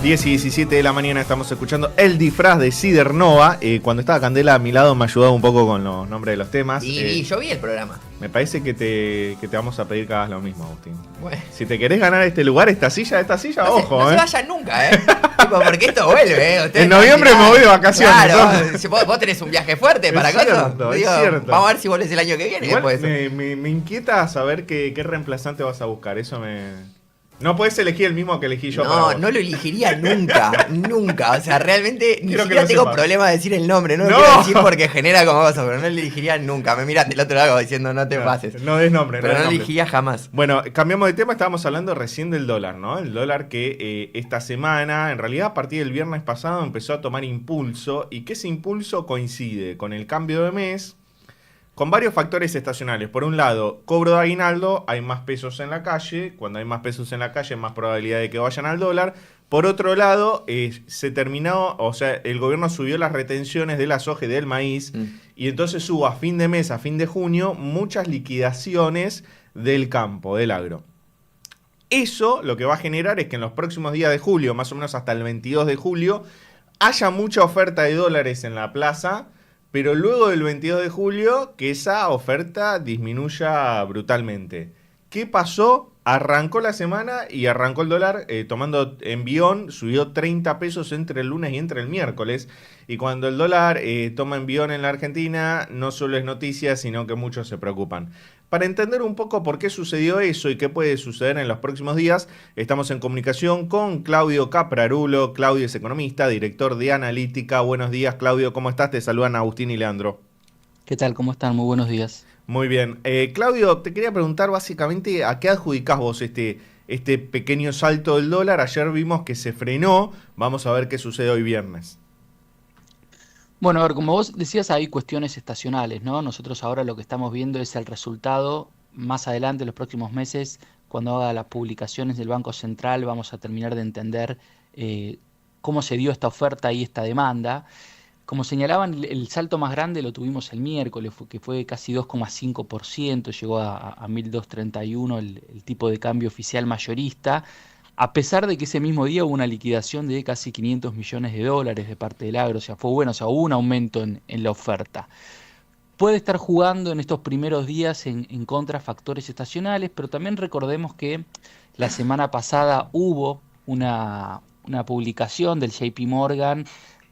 10:17 de la mañana estamos escuchando El Disfraz de Cidernova. Cuando estaba Candela a mi lado me ayudaba un poco con los nombres de los temas. Y yo vi el programa. Me parece que te vamos a pedir que hagas lo mismo, Agustín. Bueno. Si te querés ganar este lugar, esta silla, no ojo. No se vayan nunca, tipo, porque esto vuelve, en noviembre me voy de vacaciones. Claro, si vos tenés un viaje fuerte para acá. Es cierto. Vamos a ver si volvés el año que viene. Igual me inquieta saber qué reemplazante vas a buscar. Eso me... No puedes elegir el mismo que elegí yo. No lo elegiría nunca. O sea, realmente ni siquiera tengo problema de decir el nombre. No lo quiero decir porque genera como cosa, pero no lo elegiría nunca. Me miran del otro lado diciendo no te pases. No des nombre. Pero no lo elegiría jamás. Bueno, cambiamos de tema. Estábamos hablando recién del dólar, ¿no? El dólar que esta semana, en realidad a partir del viernes pasado, empezó a tomar impulso. Y que ese impulso coincide con el cambio de mes, con varios factores estacionales. Por un lado, cobro de aguinaldo, hay más pesos en la calle. Cuando hay más pesos en la calle, hay más probabilidad de que vayan al dólar. Por otro lado, se terminó, o sea, el gobierno subió las retenciones de la soja y del maíz. Y entonces hubo a fin de mes, a fin de junio, muchas liquidaciones del campo, del agro. Eso lo que va a generar es que en los próximos días de julio, más o menos hasta el 22 de julio, haya mucha oferta de dólares en la plaza. Pero luego del 22 de julio, que esa oferta disminuya brutalmente. ¿Qué pasó? Arrancó la semana y arrancó el dólar tomando envión, subió 30 pesos entre el lunes y entre el miércoles. Y cuando el dólar toma envión en la Argentina, no solo es noticia, sino que muchos se preocupan. Para entender un poco por qué sucedió eso y qué puede suceder en los próximos días, estamos en comunicación con Claudio Caprarulo. Claudio es economista, director de Analítica. Buenos días, Claudio, ¿cómo estás? Te saludan Agustín y Leandro. ¿Qué tal? ¿Cómo están? Muy buenos días. Muy bien. Claudio, te quería preguntar básicamente a qué adjudicás vos este pequeño salto del dólar. Ayer vimos que se frenó. Vamos a ver qué sucede hoy viernes. Bueno, a ver, como vos decías, hay cuestiones estacionales, ¿no? Nosotros ahora lo que estamos viendo es el resultado más adelante, en los próximos meses, cuando haga las publicaciones del Banco Central, vamos a terminar de entender cómo se dio esta oferta y esta demanda. Como señalaban, el salto más grande lo tuvimos el miércoles, que fue casi 2,5%, llegó a 1.231 el tipo de cambio oficial mayorista, a pesar de que ese mismo día hubo una liquidación de casi 500 millones de dólares de parte del agro. O sea, fue bueno, o sea, hubo un aumento en la oferta. Puede estar jugando en estos primeros días en contra factores estacionales, pero también recordemos que la semana pasada hubo una publicación del JP Morgan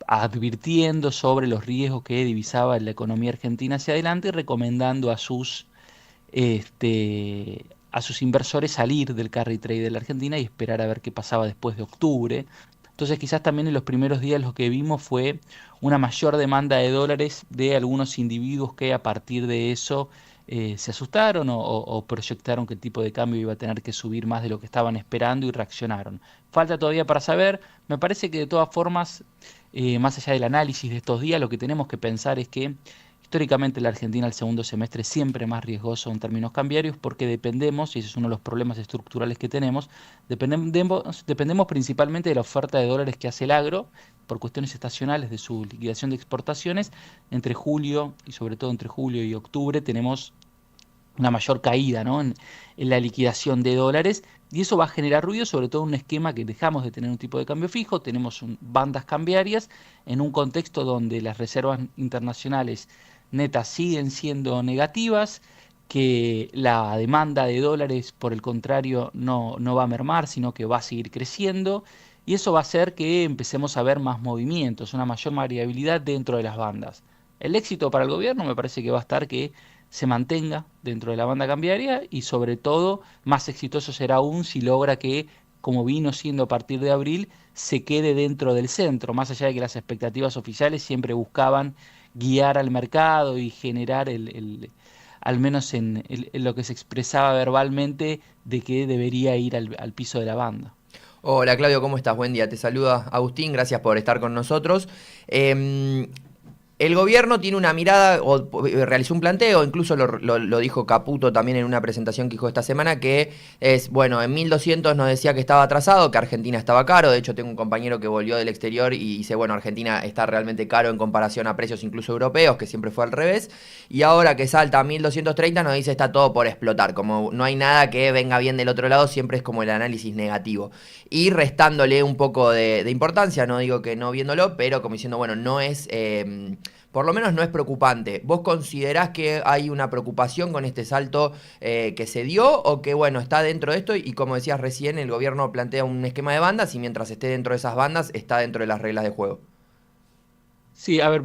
advirtiendo sobre los riesgos que divisaba la economía argentina hacia adelante y recomendando a sus inversores salir del carry trade de la Argentina y esperar a ver qué pasaba después de octubre. Entonces quizás también en los primeros días lo que vimos fue una mayor demanda de dólares de algunos individuos que a partir de eso se asustaron o proyectaron que el tipo de cambio iba a tener que subir más de lo que estaban esperando y reaccionaron. Falta todavía para saber. Me parece que de todas formas, más allá del análisis de estos días, lo que tenemos que pensar es que históricamente la Argentina el segundo semestre es siempre más riesgoso en términos cambiarios porque dependemos, y ese es uno de los problemas estructurales que tenemos, dependemos principalmente de la oferta de dólares que hace el agro por cuestiones estacionales de su liquidación de exportaciones. Entre julio y sobre todo entre julio y octubre tenemos una mayor caída, ¿no?, en la liquidación de dólares, y eso va a generar ruido, sobre todo en un esquema que dejamos de tener un tipo de cambio fijo, tenemos bandas cambiarias en un contexto donde las reservas internacionales netas siguen siendo negativas, que la demanda de dólares, por el contrario, no va a mermar, sino que va a seguir creciendo, y eso va a hacer que empecemos a ver más movimientos, una mayor variabilidad dentro de las bandas. El éxito para el gobierno me parece que va a estar que se mantenga dentro de la banda cambiaria y sobre todo más exitoso será aún si logra que, como vino siendo a partir de abril, se quede dentro del centro, más allá de que las expectativas oficiales siempre buscaban guiar al mercado y generar al menos en lo que se expresaba verbalmente, de que debería ir al piso de la banda. Hola Claudio, ¿cómo estás? Buen día, te saluda Agustín, gracias por estar con nosotros. El gobierno tiene una mirada, o realizó un planteo, incluso lo dijo Caputo también en una presentación que dijo esta semana, que es, bueno, en 1200 nos decía que estaba atrasado, que Argentina estaba caro. De hecho, tengo un compañero que volvió del exterior y dice, bueno, Argentina está realmente caro en comparación a precios incluso europeos, que siempre fue al revés. Y ahora que salta a 1230 nos dice está todo por explotar, como no hay nada que venga bien del otro lado, siempre es como el análisis negativo. Y restándole un poco de importancia, no digo que no viéndolo, pero como diciendo, bueno, no es... por lo menos no es preocupante. ¿Vos considerás que hay una preocupación con este salto que se dio o que, bueno, está dentro de esto y como decías recién, el gobierno plantea un esquema de bandas y mientras esté dentro de esas bandas está dentro de las reglas de juego? Sí, a ver,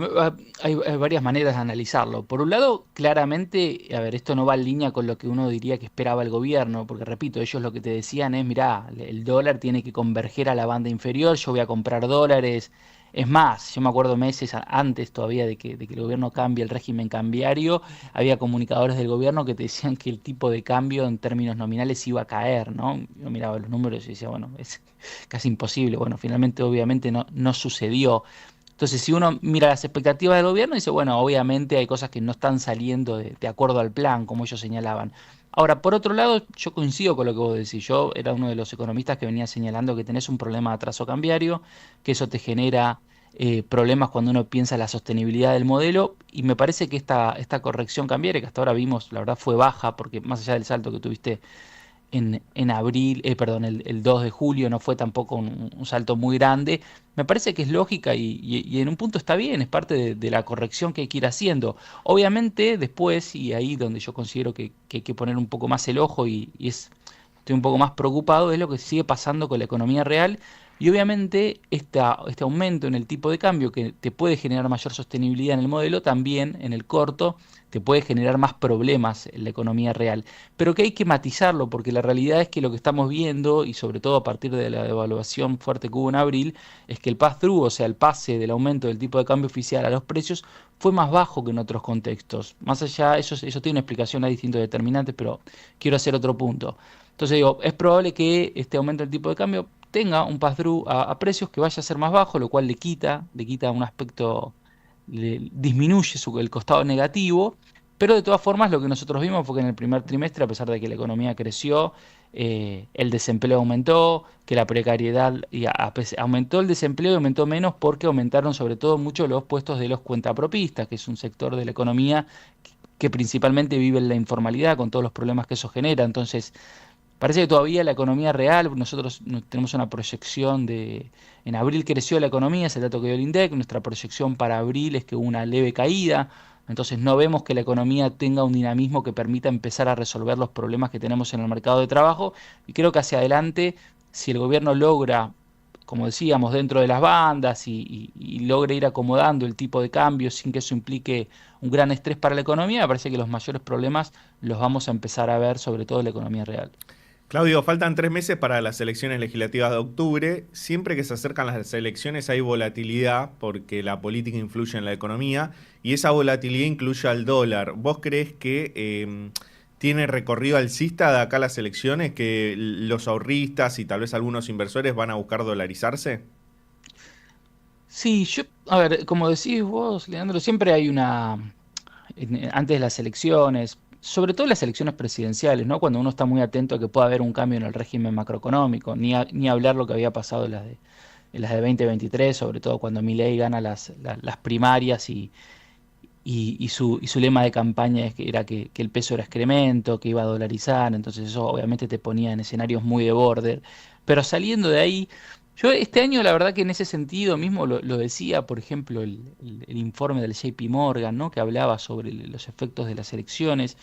hay varias maneras de analizarlo. Por un lado, claramente, a ver, esto no va en línea con lo que uno diría que esperaba el gobierno, porque repito, ellos lo que te decían es, mirá, el dólar tiene que converger a la banda inferior, yo voy a comprar dólares. Es más, yo me acuerdo meses antes todavía de que el gobierno cambie el régimen cambiario, había comunicadores del gobierno que te decían que el tipo de cambio en términos nominales iba a caer, ¿no? Yo miraba los números y decía, bueno, es casi imposible. Bueno, finalmente, obviamente, no sucedió. Entonces, si uno mira las expectativas del gobierno, dice, bueno, obviamente hay cosas que no están saliendo de acuerdo al plan, como ellos señalaban. Ahora, por otro lado, yo coincido con lo que vos decís. Yo era uno de los economistas que venía señalando que tenés un problema de atraso cambiario, que eso te genera problemas cuando uno piensa en la sostenibilidad del modelo, y me parece que esta corrección cambiaria, que hasta ahora vimos, la verdad fue baja, porque más allá del salto que tuviste en abril, perdón, el 2 de julio no fue tampoco un salto muy grande. Me parece que es lógica y en un punto está bien, es parte de la corrección que hay que ir haciendo. Obviamente después, y ahí donde yo considero que hay que poner un poco más el ojo estoy un poco más preocupado, es lo que sigue pasando con la economía real. Y obviamente este aumento en el tipo de cambio que te puede generar mayor sostenibilidad en el modelo, también en el corto te puede generar más problemas en la economía real. Pero que hay que matizarlo, porque la realidad es que lo que estamos viendo, y sobre todo a partir de la devaluación fuerte que hubo en abril, es que el pass-through, o sea, el pase del aumento del tipo de cambio oficial a los precios, fue más bajo que en otros contextos. Más allá, eso tiene una explicación a distintos determinantes, pero quiero hacer otro punto. Entonces digo, es probable que este aumento del tipo de cambio tenga un pass-through a precios que vaya a ser más bajo, lo cual le quita un aspecto, disminuye el costado negativo, pero de todas formas lo que nosotros vimos fue que en el primer trimestre, a pesar de que la economía creció, el desempleo aumentó, que la precariedad aumentó el desempleo y aumentó menos porque aumentaron sobre todo mucho los puestos de los cuentapropistas, que es un sector de la economía que principalmente vive en la informalidad con todos los problemas que eso genera. Entonces, parece que todavía la economía real, nosotros tenemos una proyección en abril creció la economía, es el dato que dio el INDEC, nuestra proyección para abril es que hubo una leve caída, entonces no vemos que la economía tenga un dinamismo que permita empezar a resolver los problemas que tenemos en el mercado de trabajo, y creo que hacia adelante, si el gobierno logra, como decíamos, dentro de las bandas y logra ir acomodando el tipo de cambio sin que eso implique un gran estrés para la economía, me parece que los mayores problemas los vamos a empezar a ver sobre todo en la economía real. Claudio, faltan 3 meses para las elecciones legislativas de octubre. Siempre que se acercan las elecciones hay volatilidad porque la política influye en la economía y esa volatilidad incluye al dólar. ¿Vos creés que tiene recorrido alcista de acá a las elecciones, que los ahorristas y tal vez algunos inversores van a buscar dolarizarse? Sí, a ver, como decís vos, Leandro, siempre hay antes de las elecciones, sobre todo las elecciones presidenciales, ¿no? Cuando uno está muy atento a que pueda haber un cambio en el régimen macroeconómico, ni hablar lo que había pasado en las de 2023, sobre todo cuando Milei gana las primarias y su lema de campaña era que el peso era excremento, que iba a dolarizar, entonces eso obviamente te ponía en escenarios muy de border. Pero saliendo de ahí, yo este año la verdad que en ese sentido mismo lo decía, por ejemplo, el informe del JP Morgan, ¿no? Que hablaba sobre los efectos de las elecciones.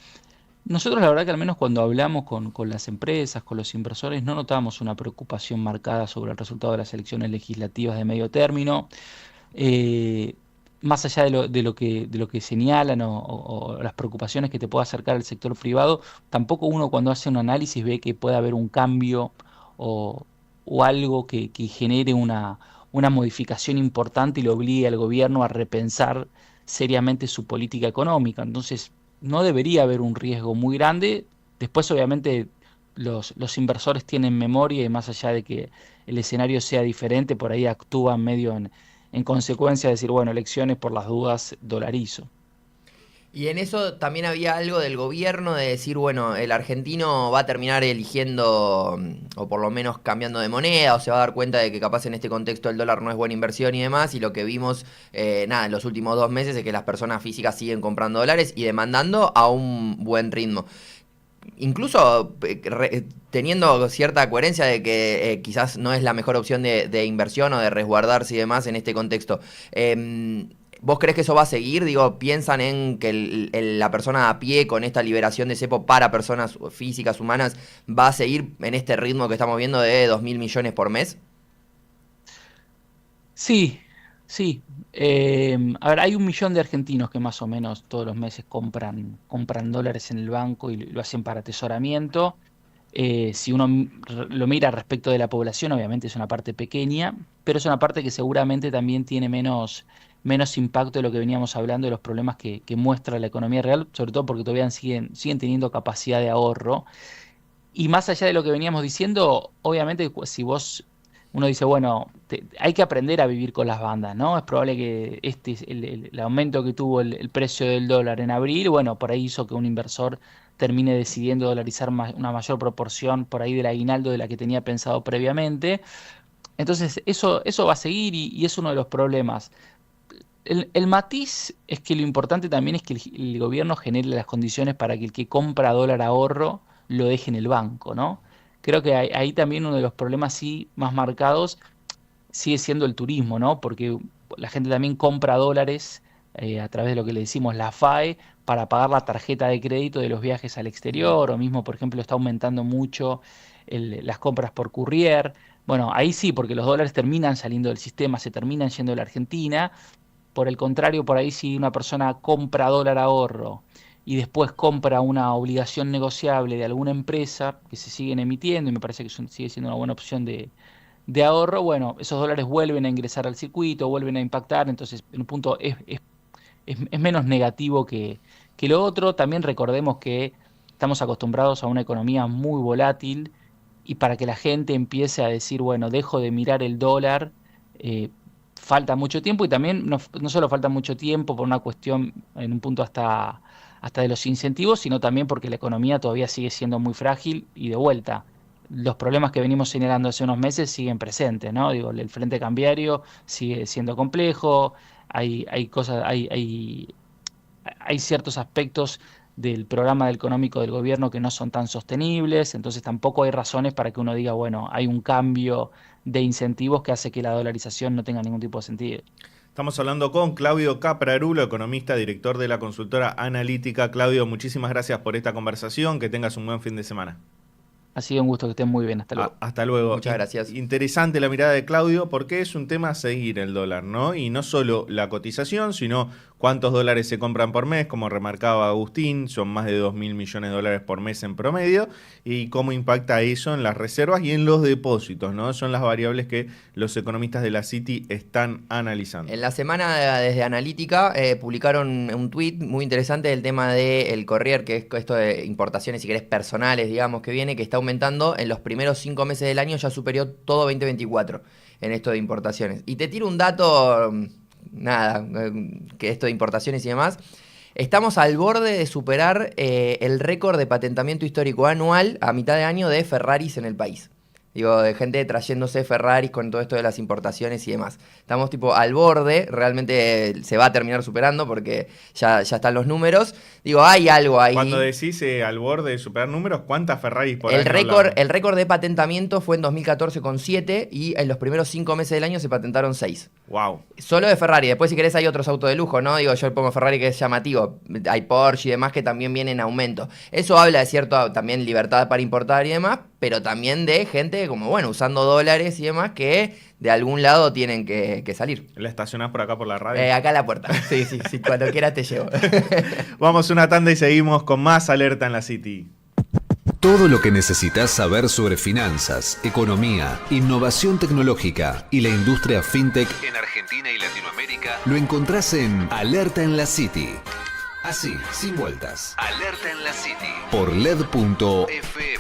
Nosotros la verdad que al menos cuando hablamos con las empresas, con los inversores, no notamos una preocupación marcada sobre el resultado de las elecciones legislativas de medio término. Eh, Más allá de lo que señalan o las preocupaciones que te pueda acercar el sector privado, tampoco uno cuando hace un análisis ve que puede haber un cambio o, o algo que genere una modificación importante y le obligue al gobierno a repensar seriamente su política económica. Entonces, no debería haber un riesgo muy grande. Después, obviamente, los inversores tienen memoria y más allá de que el escenario sea diferente, por ahí actúan medio en en consecuencia decir, bueno, elecciones por las dudas, dolarizo. Y en eso también había algo del gobierno de decir, bueno, el argentino va a terminar eligiendo, o por lo menos cambiando de moneda, o se va a dar cuenta de que capaz en este contexto el dólar no es buena inversión y demás, y lo que vimos, nada, en los últimos 2 meses es que las personas físicas siguen comprando dólares y demandando a un buen ritmo. Incluso teniendo cierta coherencia de que quizás no es la mejor opción de inversión o de resguardarse y demás en este contexto. ¿Vos crees que eso va a seguir? Digo, ¿piensan en que la persona a pie con esta liberación de cepo para personas físicas, humanas, va a seguir en este ritmo que estamos viendo de 2.000 millones por mes? Sí, sí. A ver, hay 1 millón de argentinos que más o menos todos los meses compran dólares en el banco y lo hacen para atesoramiento. Si uno lo mira respecto de la población, obviamente es una parte pequeña, pero es una parte que seguramente también tiene menos impacto de lo que veníamos hablando, de los problemas que muestra la economía real, sobre todo porque todavía siguen teniendo capacidad de ahorro. Y más allá de lo que veníamos diciendo, obviamente si uno dice, bueno, hay que aprender a vivir con las bandas, ¿no? Es probable que el aumento que tuvo el precio del dólar en abril, bueno, por ahí hizo que un inversor termine decidiendo dolarizar una mayor proporción por ahí del aguinaldo de la que tenía pensado previamente. Entonces, eso va a seguir y es uno de los problemas. El matiz es que lo importante también es que el gobierno genere las condiciones para que el que compra dólar ahorro lo deje en el banco, ¿no? Creo que ahí también uno de los problemas sí más marcados sigue siendo el turismo, ¿no? Porque la gente también compra dólares a través de lo que le decimos la FAE para pagar la tarjeta de crédito de los viajes al exterior, o mismo, por ejemplo, está aumentando mucho las compras por courier. Bueno, ahí sí, porque los dólares terminan saliendo del sistema, se terminan yendo de la Argentina. Por el contrario, por ahí si una persona compra dólar ahorro y después compra una obligación negociable de alguna empresa que se siguen emitiendo, y me parece que sigue siendo una buena opción de ahorro, bueno, esos dólares vuelven a ingresar al circuito, vuelven a impactar, entonces en un punto es menos negativo que lo otro. También recordemos que estamos acostumbrados a una economía muy volátil y para que la gente empiece a decir, bueno, dejo de mirar el dólar, eh, falta mucho tiempo y también no solo falta mucho tiempo por una cuestión en un punto hasta de los incentivos, sino también porque la economía todavía sigue siendo muy frágil y de vuelta. Los problemas que venimos señalando hace unos meses siguen presentes, ¿no? Digo, el frente cambiario sigue siendo complejo, hay cosas, hay ciertos aspectos del programa económico del gobierno que no son tan sostenibles, entonces tampoco hay razones para que uno diga, bueno, hay un cambio de incentivos que hace que la dolarización no tenga ningún tipo de sentido. Estamos hablando con Claudio Caprarulo, economista, director de la consultora analítica. Claudio, muchísimas gracias por esta conversación, que tengas un buen fin de semana. Ha sido un gusto, que estén muy bien. Hasta luego. Hasta luego. Muchas gracias. Interesante la mirada de Claudio, porque es un tema a seguir el dólar, ¿no? Y no solo la cotización, sino cuántos dólares se compran por mes, como remarcaba Agustín, son más de 2.000 millones de dólares por mes en promedio, y cómo impacta eso en las reservas y en los depósitos, ¿no? Son las variables que los economistas de la Citi están analizando. En la semana desde Analítica publicaron un tuit muy interesante del tema del Corrier, que es esto de importaciones, si querés, personales, digamos, que viene, que está aumentando en los primeros 5 meses del año, ya superó todo 2024 en esto de importaciones. Y te tiro un dato, nada, que esto de importaciones y demás. Estamos al borde de superar el récord de patentamiento histórico anual a mitad de año de Ferraris en el país. Digo, de gente trayéndose Ferraris con todo esto de las importaciones y demás. Estamos tipo al borde, realmente se va a terminar superando porque ya están los números. Digo, hay algo ahí. Cuando decís al borde de superar números, ¿cuántas Ferraris por año El récord de patentamiento fue en 2014 con 7 y en los primeros 5 meses del año se patentaron 6. Wow. Solo de Ferrari. Después, si querés, hay otros autos de lujo, ¿no? Digo, yo pongo Ferrari que es llamativo. Hay Porsche y demás que también vienen en aumento. Eso habla de cierto también libertad para importar y demás, pero también de gente como, bueno, usando dólares y demás que de algún lado tienen que salir. ¿La estacionás por acá por la radio? Acá a la puerta. Sí, cuando quieras te llevo. Vamos una tanda y seguimos con más Alerta en la City. Todo lo que necesitas saber sobre finanzas, economía, innovación tecnológica y la industria fintech en Argentina y Latinoamérica lo encontrás en Alerta en la City. Así, sin vueltas. Alerta en la City. Por LED.fm.